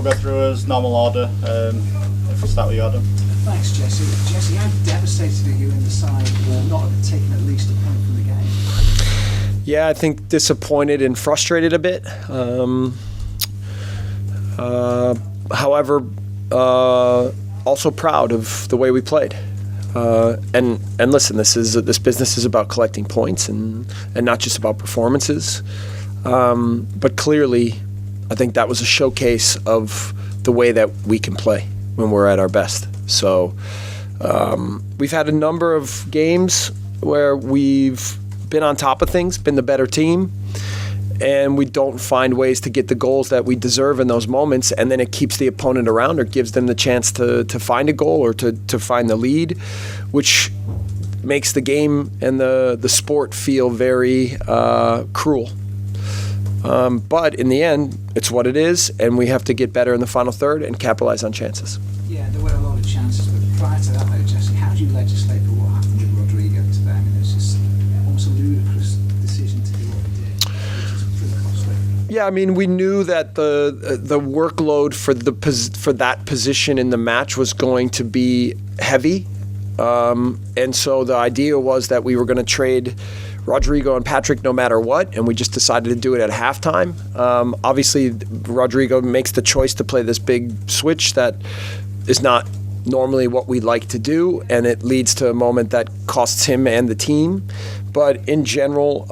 go through as normal order. If we start with you, Adam. Thanks, Jesse. Jesse, how devastated are you in the side for not having taken at least a point from the game? Yeah, I think disappointed and frustrated a bit. However, also proud of the way we played. And listen, this business is about collecting points and not just about performances. But clearly, I think that was a showcase of the way that we can play when we're at our best. So we've had a number of games where we've been on top of things, been the better team, and we don't find ways to get the goals that we deserve in those moments, and then it keeps the opponent around or gives them the chance to find a goal or to find the lead, which makes the game and the sport feel very cruel. But in the end, it's what it is, and we have to get better in the final third and capitalize on chances. Yeah, there were a lot of chances, but prior to that, though, Jesse, how do you legislate for what happened with Rodrigo today? I mean, it's just almost a ludicrous decision to do what we did, which is pretty costly. Yeah, I mean, we knew that the workload for that position in the match was going to be heavy, and so the idea was that we were going to trade Rodrigo and Patrick no matter what, and we just decided to do it at halftime. Obviously, Rodrigo makes the choice to play this big switch that is not normally what we like to do, and it leads to a moment that costs him and the team. But in general,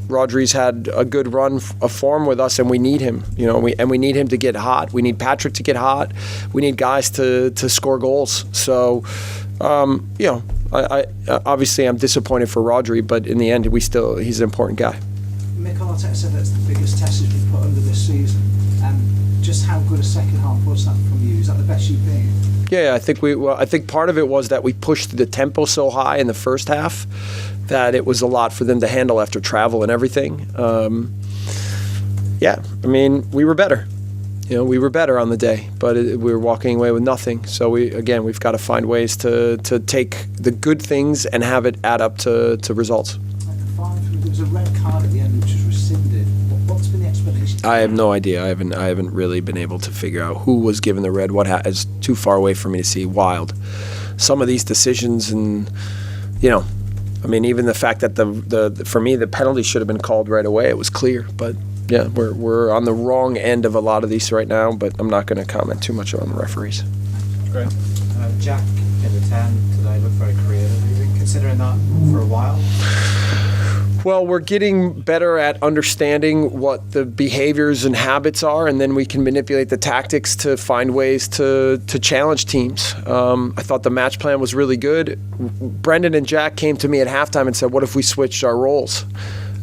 Rodri's had a good run of form with us, and we need him. We need him to get hot. We need Patrick to get hot. We need guys to score goals. So, I obviously I'm disappointed for Rodri, but in the end, he's an important guy. Mick Arteta said that's the biggest test he's been put under this season. Just how good a second half was that from you? Is that the best you've been? Yeah, I think part of it was that we pushed the tempo so high in the first half that it was a lot for them to handle after travel and everything. We were better. We were better on the day, but we were walking away with nothing. So we've got to find ways to take the good things and have it add up to results. There was a red card at the end which was rescinded. What's been the explanation? I have no idea. I haven't really been able to figure out who was given the red. Is too far away for me to see. Wild. Some of these decisions, and even the fact that for me the penalty should have been called right away. It was clear, but. Yeah, we're on the wrong end of a lot of these right now, but I'm not going to comment too much on the referees. Great. Jack in the 10 today looked very creative. Have you been considering that for a while? Well, we're getting better at understanding what the behaviors and habits are, and then we can manipulate the tactics to find ways to challenge teams. I thought the match plan was really good. Brendan and Jack came to me at halftime and said, what if we switched our roles?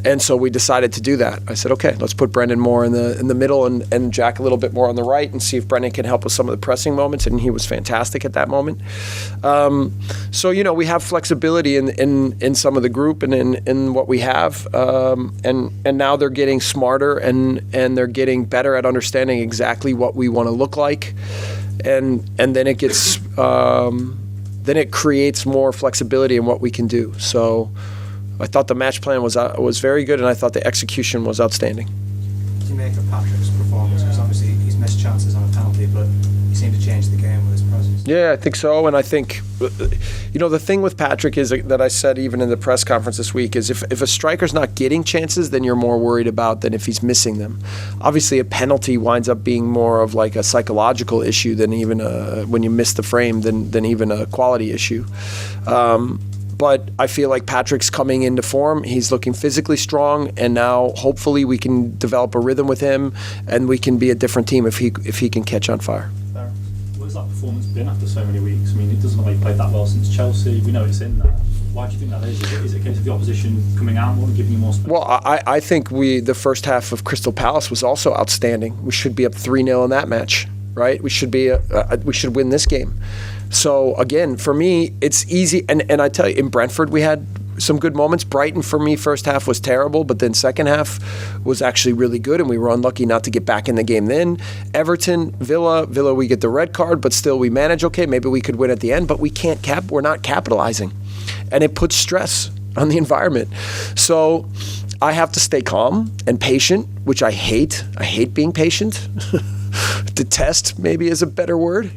And so we decided to do that. I said, okay, let's put Brendan more in the middle and Jack a little bit more on the right and see if Brendan can help with some of the pressing moments, and he was fantastic at that moment. We have flexibility in some of the group and in what we have, and now they're getting smarter and they're getting better at understanding exactly what we want to look like, and then it gets then it creates more flexibility in what we can do. So I thought the match plan was very good, and I thought the execution was outstanding. What do you make of Patrick's performance? Because obviously he's missed chances on a penalty, but he seemed to change the game with his presence. Yeah, I think so, and I think, the thing with Patrick is that I said even in the press conference this week is if a striker's not getting chances, then you're more worried about than if he's missing them. Obviously, a penalty winds up being more of like a psychological issue than even when you miss the frame than even a quality issue. But I feel like Patrick's coming into form. He's looking physically strong, and now hopefully we can develop a rhythm with him, and we can be a different team if he can catch on fire. What has that performance been after so many weeks? I mean, it doesn't look like he played that well since Chelsea. We know it's in there. Why do you think that is? Is it a case of the opposition coming out more and giving you more space? Well, I think the first half of Crystal Palace was also outstanding. We should be up 3-0 in that match, right? We should win this game. So again, for me, it's easy. And I tell you, in Brentford, we had some good moments. Brighton, for me, first half was terrible, but then second half was actually really good, and we were unlucky not to get back in the game then. Everton, Villa, we get the red card, but still we manage okay. Maybe we could win at the end, but we're not capitalizing. And it puts stress on the environment. So I have to stay calm and patient, which I hate. I hate being patient. detest maybe is a better word,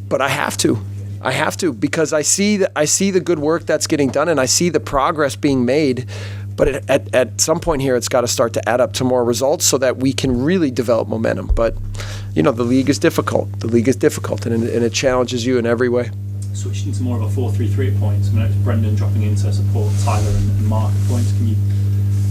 but I have to. I have to, because I see the good work that's getting done, and I see the progress being made. But at some point here, it's got to start to add up to more results so that we can really develop momentum. But, you know, the league is difficult. The league is difficult, and it challenges you in every way. Switched into more of a 4-3-3 at points. I mean, it's Brendan dropping in to support Tyler and Mark at points. Can you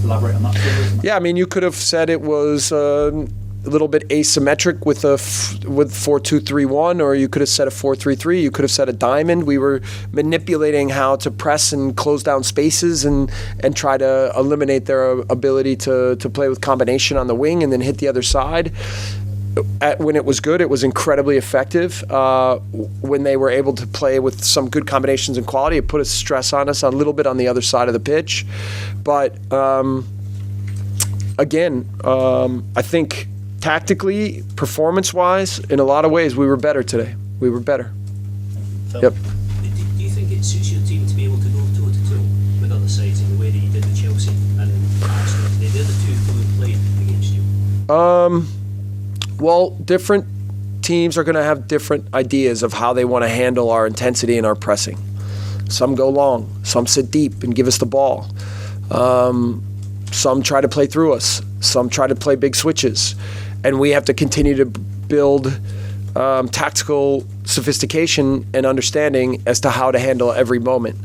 elaborate on that further? Yeah, I mean, you could have said it was a little bit asymmetric with 4-2-3-1, or you could have said a 4-3-3. You could have said a diamond. We were manipulating how to press and close down spaces and try to eliminate their ability to play with combination on the wing and then hit the other side. When it was good, it was incredibly effective. When they were able to play with some good combinations and quality, it put a stress on us a little bit on the other side of the pitch. But again, I think tactically, performance-wise, in a lot of ways, we were better today. We were better. Yep. Do you think it suits your team to be able to go toe-to-toe with other sides in the way that you did with Chelsea and Arsenal? The other two come and played against you. Well, different teams are going to have different ideas of how they want to handle our intensity and our pressing. Some go long. Some sit deep and give us the ball. Some try to play through us. Some try to play big switches. And we have to continue to build tactical sophistication and understanding as to how to handle every moment.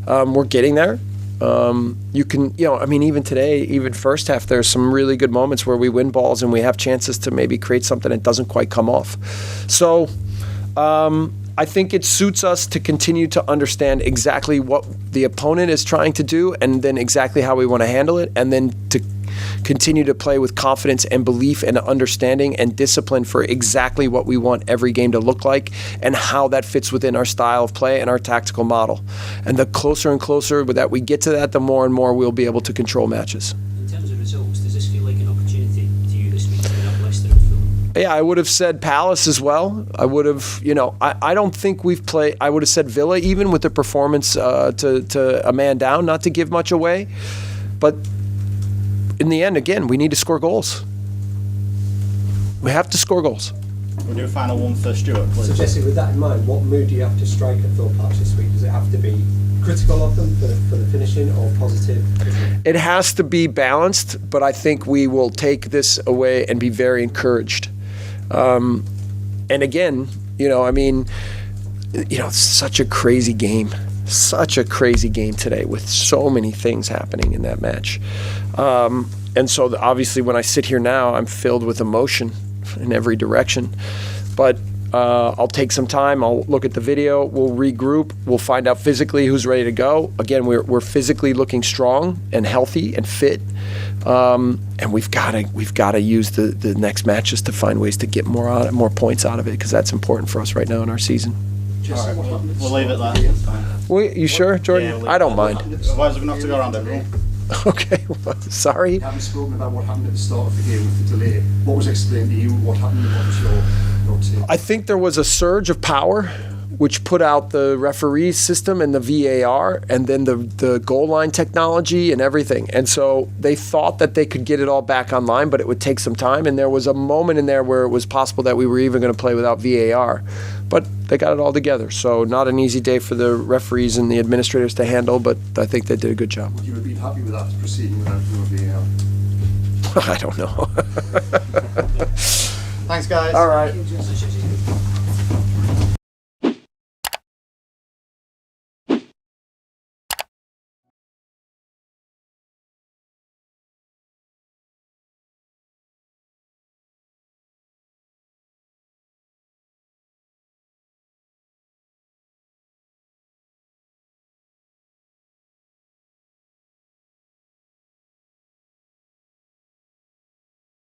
We're getting there. You can, I mean, even today, even first half, there's some really good moments where we win balls and we have chances to maybe create something that doesn't quite come off. So I think it suits us to continue to understand exactly what the opponent is trying to do and then exactly how we want to handle it, and then to continue to play with confidence and belief and understanding and discipline for exactly what we want every game to look like and how that fits within our style of play and our tactical model. And the closer and closer that we get to that, the more and more we'll be able to control matches. In terms of results, does this feel like an opportunity to you this week to win up Leicester and Fulham? Yeah, I would have said Palace as well. I would have, I don't think we've played, I would have said Villa even with the performance to a man down, not to give much away. But in the end, again, we need to score goals. We have to score goals. We'll do a final one for Stuart, please. So Jesse, with that in mind, what mood do you have to strike at Thorpe Arch this week? Does it have to be critical of them for the finishing, or positive? It has to be balanced, but I think we will take this away and be very encouraged. And again, it's such a crazy game. Such a crazy game today with so many things happening in that match. And so obviously when I sit here now, I'm filled with emotion in every direction. But I'll take some time. I'll look at the video. We'll regroup. We'll find out physically who's ready to go. Again, we're physically looking strong and healthy and fit. And we've got to use the next matches to find ways to get more points out of it, because that's important for us right now in our season. All right, we'll leave it there. You sure, Jordan? Yeah, I don't mind. Otherwise, we're going to have to go around everyone. Okay, well, sorry. You haven't spoken about what happened at the start of the game with the delay. What was explained to you? What happened? What was your take? I think there was a surge of power, which put out the referee system and the VAR, and then the goal line technology and everything. And so they thought that they could get it all back online, but it would take some time. And there was a moment in there where it was possible that we were even going to play without VAR. But they got it all together. So not an easy day for the referees and the administrators to handle, but I think they did a good job. Would you have been happy with that proceeding without VAR? I don't know. Thanks, guys. All right. So,